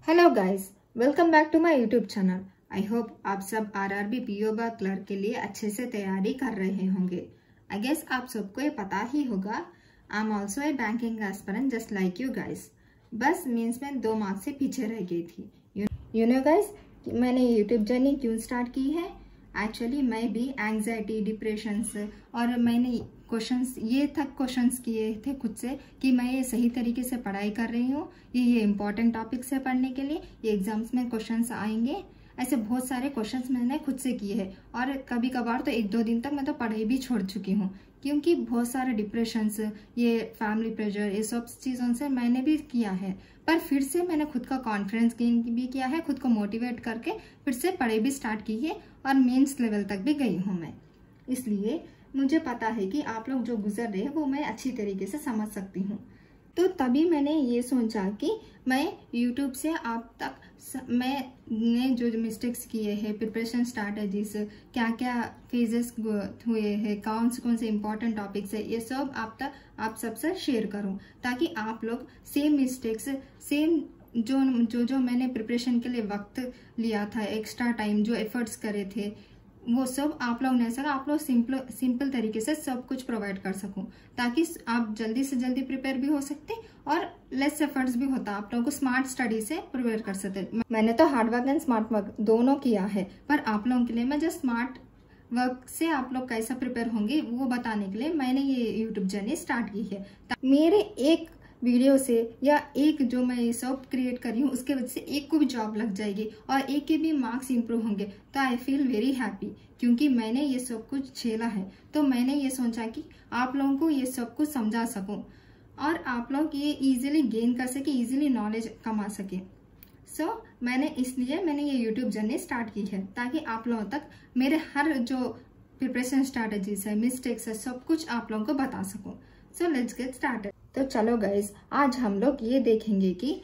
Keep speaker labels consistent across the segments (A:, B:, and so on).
A: Hello guys, welcome back to my YouTube channel. I hope आप सब RRB PO clerk के लिए अच्छे से तैयारी कर रहे होंगे। आई गेस आप सबको ये पता ही होगा, I am also a banking aspirant just like you guys. बस मीन्स में 2 मार्क्स से पीछे रह गई थी। यू नो गाइस, मैंने यूट्यूब जर्नी क्यों स्टार्ट की है? एक्चुअली मैं भी एंग्जाइटी, डिप्रेशंस और मैंने क्वेश्चंस किए थे खुद से कि मैं ये सही तरीके से पढ़ाई कर रही हूँ, ये इम्पोर्टेंट टॉपिक्स है पढ़ने के लिए, ये एग्जाम्स में क्वेश्चंस आएंगे। ऐसे बहुत सारे क्वेश्चंस मैंने खुद से किए हैं और कभी कभार तो 1-2 दिन तक मैं तो पढ़ाई भी छोड़ चुकी हूँ, क्योंकि बहुत सारे डिप्रेशंस, ये फैमिली प्रेशर, ये सब चीज़ों से मैंने भी किया है। पर फिर से मैंने खुद का कॉन्फिडेंस गेन भी किया है, खुद को मोटिवेट करके फिर से पढ़ाई भी स्टार्ट की है और मेंस लेवल तक भी गई हूँ मैं। इसलिए मुझे पता है कि आप लोग जो गुजर रहे हैं वो मैं अच्छी तरीके से समझ सकती हूँ। तो तभी मैंने ये सोचा कि मैं यूट्यूब से आप तक मैंने जो मिस्टेक्स किए हैं, प्रिपरेशन स्ट्रैटेजीज, क्या क्या फेजेस हुए हैं, कौन से इम्पोर्टेंट टॉपिक्स है, ये सब आप सबसे शेयर करूं, ताकि आप लोग सेम मिस्टेक्स, सेम जो मैंने प्रिपरेशन के लिए वक्त लिया था, एक्स्ट्रा टाइम जो एफर्ट्स करे थे, वो सब आप लोग नहीं सका, आप लोग सिंपल तरीके से सब कुछ प्रोवाइड कर सकूं, ताकि आप जल्दी से जल्दी प्रिपेयर भी हो सकते और लेस एफर्ट्स भी होता, आप लोगों को स्मार्ट स्टडी से प्रिपेयर कर सकते। मैंने तो hard work and smart work दोनों किया है, पर आप लोगों के लिए मैं जस्ट स्मार्ट वर्क से आप लोग कैसा प्रिपेयर होंगे वो बताने के लिए मैंने ये यूट्यूब जर्नी स्टार्ट की है। मेरे एक वीडियो से या एक जो मैं ये सब क्रिएट कर रही हूँ उसके वजह से एक को भी जॉब लग जाएगी और एक के भी मार्क्स इंप्रूव होंगे, तो आई फील वेरी हैप्पी, क्योंकि मैंने ये सब कुछ झेला है। तो मैंने ये सोचा कि आप लोगों को ये सब कुछ समझा सकूं और आप लोग ये इजीली गेन कर सके, इजीली नॉलेज कमा सके। मैंने ये यूट्यूब जर्नी स्टार्ट की है, ताकि आप लोगों तक मेरे हर जो प्रिपरेशन स्ट्रैटेजीज है, मिस्टेक्स है, सब कुछ आप लोगों को बता सकूं। So let's get started. तो चलो गाइज, आज हम लोग ये देखेंगे कि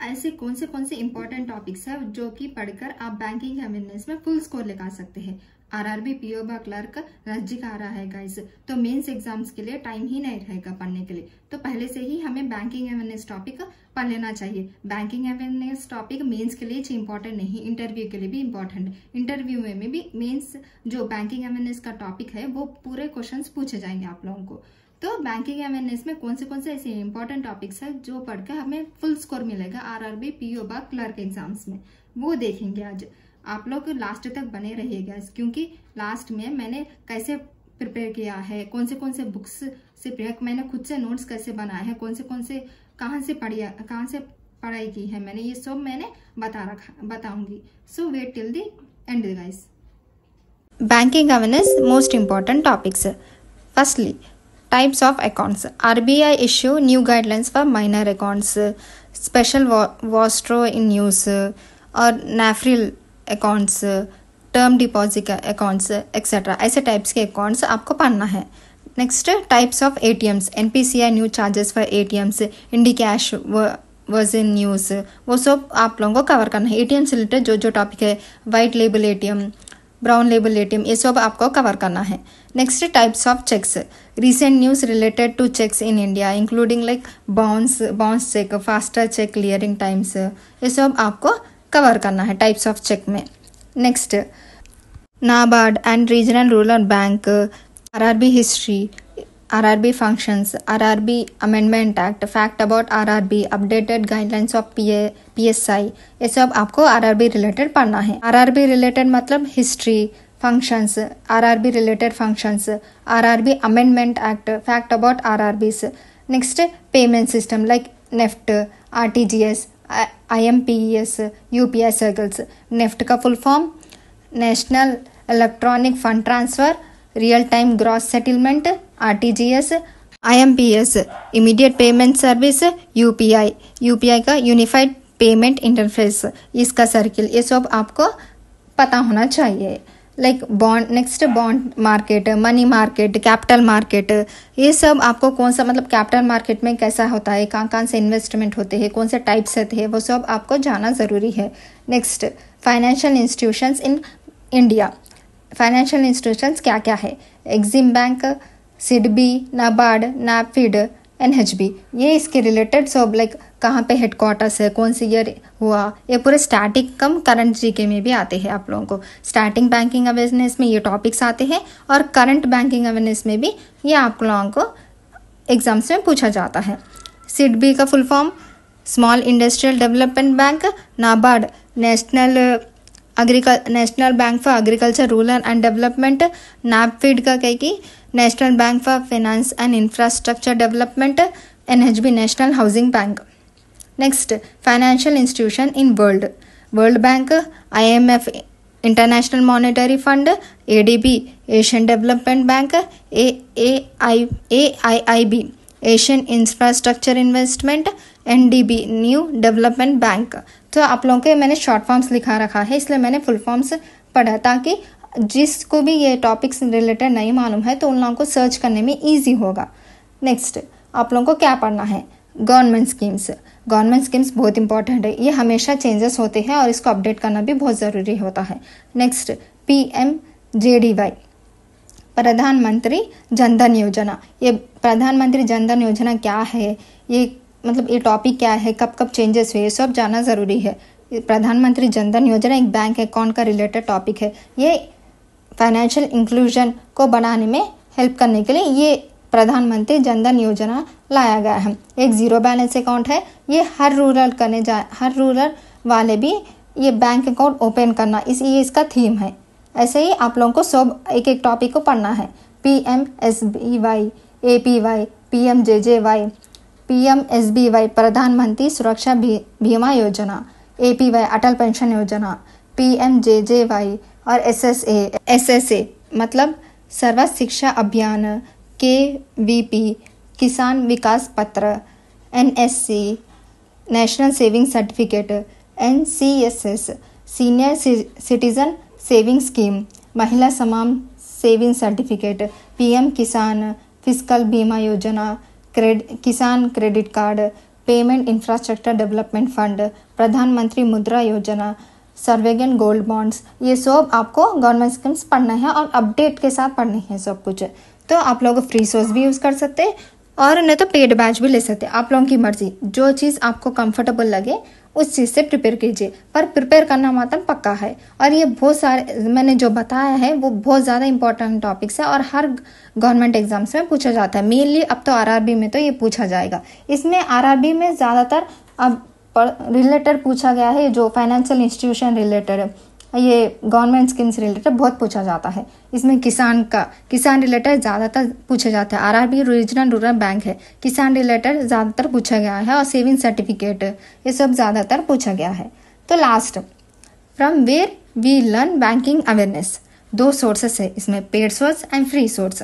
A: ऐसे कौन से इंपॉर्टेंट टॉपिक्स है जो कि पढ़कर आप बैंकिंग अवेयरनेस में फुल स्कोर लेकर सकते हैं। आरआरबी पीओ क्लर्क नजदीक आ रहा है गाइज, तो मेंस एग्जाम्स के लिए टाइम ही नहीं रहेगा पढ़ने के लिए, तो पहले से ही हमें बैंकिंग अवेयरनेस टॉपिक पढ़ लेना चाहिए। बैंकिंग अवेयरनेस टॉपिक मेंस के लिए इम्पोर्टेंट नहीं, इंटरव्यू के लिए भी इम्पोर्टेंट है। इंटरव्यू में भी मेंस जो बैंकिंग अवेयरनेस का टॉपिक है वो पूरे क्वेश्चन पूछे जाएंगे आप लोगों को। तो बैंकिंग अवेयरनेस में कौन से ऐसे इंपॉर्टेंट टॉपिक्स है जो पढ़कर हमें फुल स्कोर मिलेगा आरआरबी पीओ क्लर्क एग्जाम्स में, वो देखेंगे आज। आप लोग लास्ट तक बने रहिएगा, क्योंकि लास्ट में मैंने कैसे प्रिपेयर किया है, कौन से बुक्स से मैंने खुद से नोट्स कैसे बनाए हैं, कहाँ से पढ़ाई की है मैंने, ये सब मैंने बताऊंगी। So wait till the end guys. Banking awareness most important topics. Firstly, types of accounts. RBI issue new guidelines for minor accounts, special wastro in use, और NAFRIL accounts, term deposit accounts, etc. ऐसे types के accounts आपको पढ़ना है। Next, types of ATMs, NPCI new charges for ATMs, IndiCash was in use, वो सब आप लोगों को कवर करना है। ATM से रिलेटेड जो टॉपिक है, white label ATM, brown label ATM, ये सब आपको कवर करना है। Next, types of cheques, recent news related to cheques in India including like bounce cheque, faster cheque clearing times, ये सब आपको कवर करना है टाइप्स ऑफ चेक में। Next, NABARD and regional rural bank, RRB history, RRB functions, RRB amendment act, fact about RRB, updated guidelines of PSI, ये सब आपको RRB related पढ़ना है। आरआरबी रिलेटेड मतलब history, functions, RRB related functions, RRB amendment act, fact about RRBs. Next, payment system like NEFT, RTGS, IMPS, UPI circles. NEFT का full form national electronic fund transfer, real time gross settlement, RTGS, IMPS immediate payment service, UPI का unified payment interface, इसका circle, ये सब आपको पता होना चाहिए। Like bond, next bond market, money market, capital market, ये सब आपको कौन सा मतलब कैपिटल मार्केट में कैसा होता है, कहाँ से इन्वेस्टमेंट होते हैं, कौन से टाइप्स होते हैं, वो सब आपको जाना ज़रूरी है। Next, financial institutions in India. Financial institutions क्या क्या है? EXIM bank, SIDBI, NABARD, NAFED, NHB, ये इसके रिलेटेड सब लाइक कहाँ पे हेडक्वार्टर्स है, कौन सी ईयर हुआ, ये पूरे स्टैटिक कम करंट जीके में भी आते हैं आप लोगों को। स्टार्टिंग बैंकिंग अवेयरनेस में ये टॉपिक्स आते हैं और करंट बैंकिंग अवेयरनेस में भी ये आप लोगों को एग्जाम्स में पूछा जाता है। SIDB का full form small industrial development bank, NABARD national bank for agriculture rural and development, NABFID का कह की national bank for finance and infrastructure development, NHB national housing bank. Next financial institution in world bank, IMF international monetary fund, ADB Asian development bank, AIIB Asian infrastructure investment, NDB new development bank. तो आप लोगों के मैंने short forms लिखा रखा है, इसलिए मैंने फुल फॉर्म्स पढ़ा ताकि जिसको भी ये टॉपिक्स रिलेटेड नहीं मालूम है तो उन लोगों को सर्च करने में ईजी होगा। नेक्स्ट आप लोगों को क्या पढ़ना है, गवर्नमेंट स्कीम्स बहुत इंपॉर्टेंट है, ये हमेशा चेंजेस होते हैं और इसको अपडेट करना भी बहुत ज़रूरी होता है। नेक्स्ट PMJDY प्रधानमंत्री जनधन योजना, ये प्रधानमंत्री जनधन योजना क्या है, ये मतलब ये टॉपिक क्या है, कब कब चेंजेस हुए, ये सब जानना ज़रूरी है। प्रधानमंत्री जनधन योजना एक बैंक अकाउंट का रिलेटेड टॉपिक है, ये फाइनेंशियल इंक्लूजन को बढ़ाने में हेल्प करने के लिए ये प्रधानमंत्री जनधन योजना लाया गया है। एक ज़ीरो बैलेंस अकाउंट है, ये हर रूरल वाले भी ये बैंक अकाउंट ओपन करना, ये इसका थीम है। ऐसे ही आप लोगों को सब एक एक टॉपिक को पढ़ना है। PMSBY, APY, PMJJY, PMSBY प्रधानमंत्री सुरक्षा बीमा योजना, APY अटल पेंशन योजना, PMJJY और SSA मतलब सर्व शिक्षा अभियान, KVP किसान विकास पत्र, NSC national saving certificate, NCSS senior citizen saving scheme, महिला समान सेविंग सर्टिफिकेट, PM किसान फिस्कल बीमा योजना, किसान credit card, payment infrastructure development fund, प्रधानमंत्री मुद्रा योजना, सर्वेगन गोल्ड बॉन्ड्स, ये सब आपको गवर्नमेंट स्कीम्स पढ़ना है और अपडेट के साथ पढ़नी है सब कुछ। तो आप लोग फ्री सोर्स भी यूज़ कर सकते हैं और नहीं तो पेड बैच भी ले सकते हैं, आप लोगों की मर्जी, जो चीज़ आपको कंफर्टेबल लगे उस चीज़ से प्रिपेयर कीजिए, पर प्रिपेयर करना मात्र पक्का है। और ये बहुत सारे मैंने जो बताया है वो बहुत ज़्यादा इंपॉर्टेंट टॉपिक्स है और हर गवर्नमेंट एग्जाम्स में पूछा जाता है। मेनली अब तो RRB में तो ये पूछा जाएगा, इसमें RRB में ज़्यादातर अब रिलेटेड पूछा गया है, जो फाइनेंशियल इंस्टीट्यूशन रिलेटेड, ये गवर्नमेंट स्कीम्स रिलेटेड बहुत पूछा जाता है। इसमें किसान रिलेटेड ज़्यादातर पूछा जाता है। RRB रीजनल रूरल बैंक है, किसान रिलेटेड ज़्यादातर पूछा गया है और सेविंग सर्टिफिकेट ये सब ज़्यादातर पूछा गया है। तो last from where we learn banking awareness, 2 sources है इसमें, paid source and free source.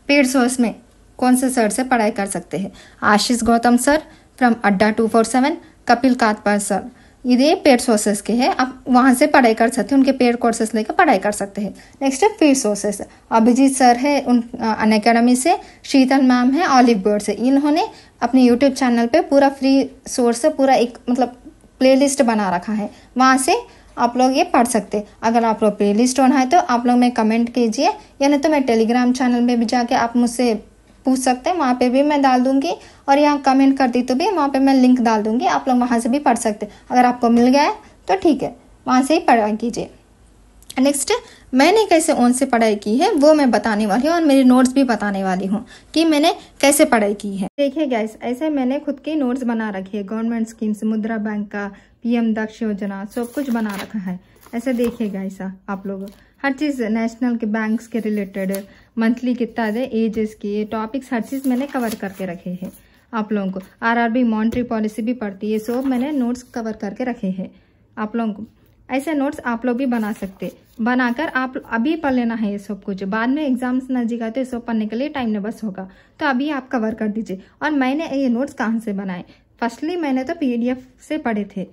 A: Paid source में कौन से सर से पढ़ाई कर सकते हैं, आशीष गौतम सर फ्रॉम अड्डा 247, कपिल कातपाल सर, ये पेड सोर्सेस के हैं, आप वहाँ से पढ़ाई कर सकते हैं, उनके पेड कोर्सेस लेकर पढ़ाई कर सकते हैं। नेक्स्ट है फ्री सोर्सेस, अभिजीत सर है अनअकैडमी से, शीतल मैम है ऑलिव बर्ड से, इन्होंने अपने यूट्यूब चैनल पे पूरा फ्री सोर्स से पूरा एक मतलब प्लेलिस्ट बना रखा है, वहाँ से आप लोग ये पढ़ सकते हैं। अगर आप लोग प्लेलिस्ट होना है तो आप लोग में कमेंट कीजिए, या नहीं तो मैं टेलीग्राम चैनल में भी जाके आप मुझसे पूछ सकते हैं, वहाँ पे भी मैं डाल दूंगी, और यहाँ कमेंट कर दी तो भी वहाँ पे मैं लिंक डाल दूंगी, आप लोग वहाँ से भी पढ़ सकते हैं। अगर आपको मिल गया है तो ठीक है, वहाँ से ही पढ़ाई कीजिए। नेक्स्ट मैंने कैसे ऑन से पढ़ाई की है वो मैं बताने वाली हूँ और मेरी नोट्स भी बताने वाली हूँ कि मैंने कैसे पढ़ाई की है। देखिए गाइस, ऐसे मैंने खुद की नोट्स बना रखी है, गवर्नमेंट स्कीम्स, मुद्रा बैंक का, PM दक्ष योजना, सब कुछ बना रखा है। ऐसे देखिए गाइस, आप लोग हर चीज़ नेशनल के बैंक्स के रिलेटेड, मंथली कितना है, एजेस की टॉपिक्स, हर चीज़ मैंने कवर करके रखे हैं। आप लोगों को RRB मॉनेटरी पॉलिसी भी पढ़ती है, सब मैंने नोट्स कवर करके रखे हैं आप लोगों को। ऐसे नोट्स आप लोग भी बना सकते, बनाकर आप अभी पढ़ लेना है ये सब कुछ, बाद में एग्जाम्स नजदीक आते सब पढ़ने के लिए टाइम न बस होगा, तो अभी आप कवर कर दीजिए। और मैंने ये नोट्स कहाँ से बनाए, फर्स्टली मैंने तो PDF से पढ़े थे,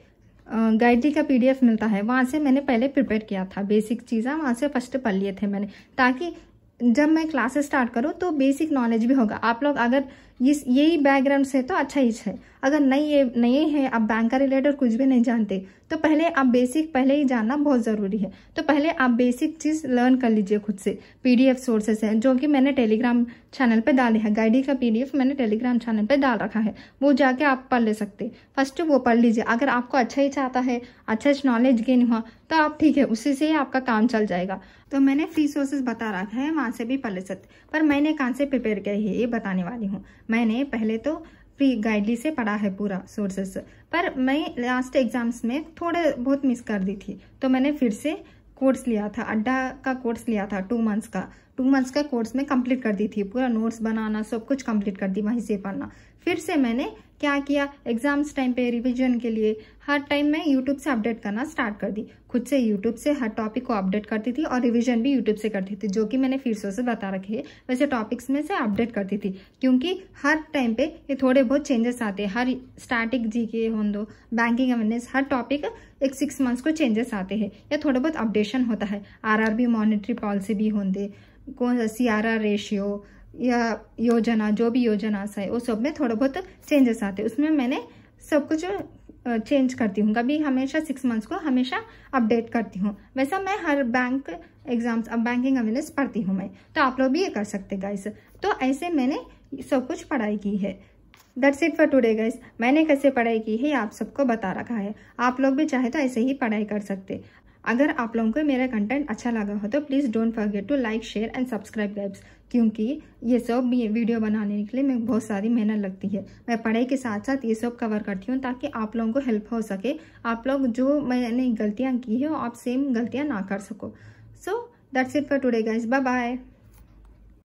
A: गाइड का PDF मिलता है, वहाँ से मैंने पहले प्रिपेयर किया था, बेसिक चीज़ें वहाँ से फर्स्ट पढ़ लिए थे मैंने, ताकि जब मैं क्लासेस स्टार्ट करूँ तो बेसिक नॉलेज भी होगा। आप लोग अगर
B: यही बैकग्राउंड से तो अच्छा ही है। अगर नहीं है आप बैंक का रिलेटेड कुछ भी नहीं जानते तो पहले आप बेसिक पहले ही जानना बहुत ज़रूरी है। तो पहले आप बेसिक चीज़ लर्न कर लीजिए खुद से। PDF सोर्सेस हैं जो कि मैंने टेलीग्राम चैनल पे डाले हैं। गाइडी का PDF मैंने टेलीग्राम चैनल पे डाल रखा है, वो जाके आप पढ़ ले सकते। फर्स्ट वो पढ़ लीजिए। अगर आपको अच्छा ही चाहता है, अच्छा नॉलेज गेन हुआ तो आप ठीक है, उसी से ही आपका काम चल जाएगा। तो मैंने फ्री सोर्सेज बता रखा है, वहाँ से भी पढ़ ले सकते। पर मैंने कहाँ से प्रिपेयर किया है ये बताने वाली हूँ। मैंने पहले तो फ्री गाइडली से पढ़ा है पूरा सोर्सेस, पर मैं लास्ट एग्जाम्स में थोड़े बहुत मिस कर दी थी, तो मैंने फिर से कोर्स लिया था, अड्डा का कोर्स लिया था 2 मंथ्स का। 2 मंथ्स का कोर्स में कंप्लीट कर दी थी, पूरा नोट्स बनाना सब कुछ कंप्लीट कर दी, वहीं से पढ़ना। फिर से मैंने क्या किया, एग्जाम्स टाइम पे रिवीजन के लिए हर टाइम मैं यूट्यूब से अपडेट करना स्टार्ट कर दी। खुद से यूट्यूब से हर टॉपिक को अपडेट करती थी और रिवीजन भी यूट्यूब से करती थी, जो कि मैंने फिर से बता रखे है। वैसे टॉपिक्स में से अपडेट करती थी, क्योंकि हर टाइम पे ये थोड़े बहुत चेंजेस आते हैं। हर स्टैटिक जीके होंदो, बैंकिंग अवेयरनेस, हर टॉपिक एक 6 मंथ्स को चेंजेस आते हैं या थोड़ा बहुत अपडेशन होता है। RRB मॉनेटरी पॉलिसी भी होंगे, CRR रेशियो या योजना, जो भी योजना है वो सब में थोड़ा बहुत चेंजेस आते हैं। उसमें मैंने सब कुछ चेंज करती हूँ, कभी हमेशा 6 मंथ्स को हमेशा अपडेट करती हूँ। वैसा मैं हर बैंक एग्जाम्स, अब बैंकिंग अवेयरनेस पढ़ती हूँ मैं, तो आप लोग भी ये कर सकते गाइस। तो ऐसे मैंने सब कुछ पढ़ाई की है। That's it for today guys. मैंने कैसे पढ़ाई की है आप सबको बता रखा है, आप लोग भी चाहे तो ऐसे ही पढ़ाई कर सकते। अगर आप लोगों को मेरा कंटेंट अच्छा लगा हो तो please don't forget to like, share and subscribe guys, क्योंकि ये सब वीडियो बनाने के लिए मैं बहुत सारी मेहनत लगती है। मैं पढ़ाई के साथ साथ ये सब कवर करती हूँ ताकि आप लोगों को हेल्प हो सके। आप लोग जो मैंने गलतियाँ की है आप सेम गलतियाँ ना कर सको। So that's it for today guys, bye bye.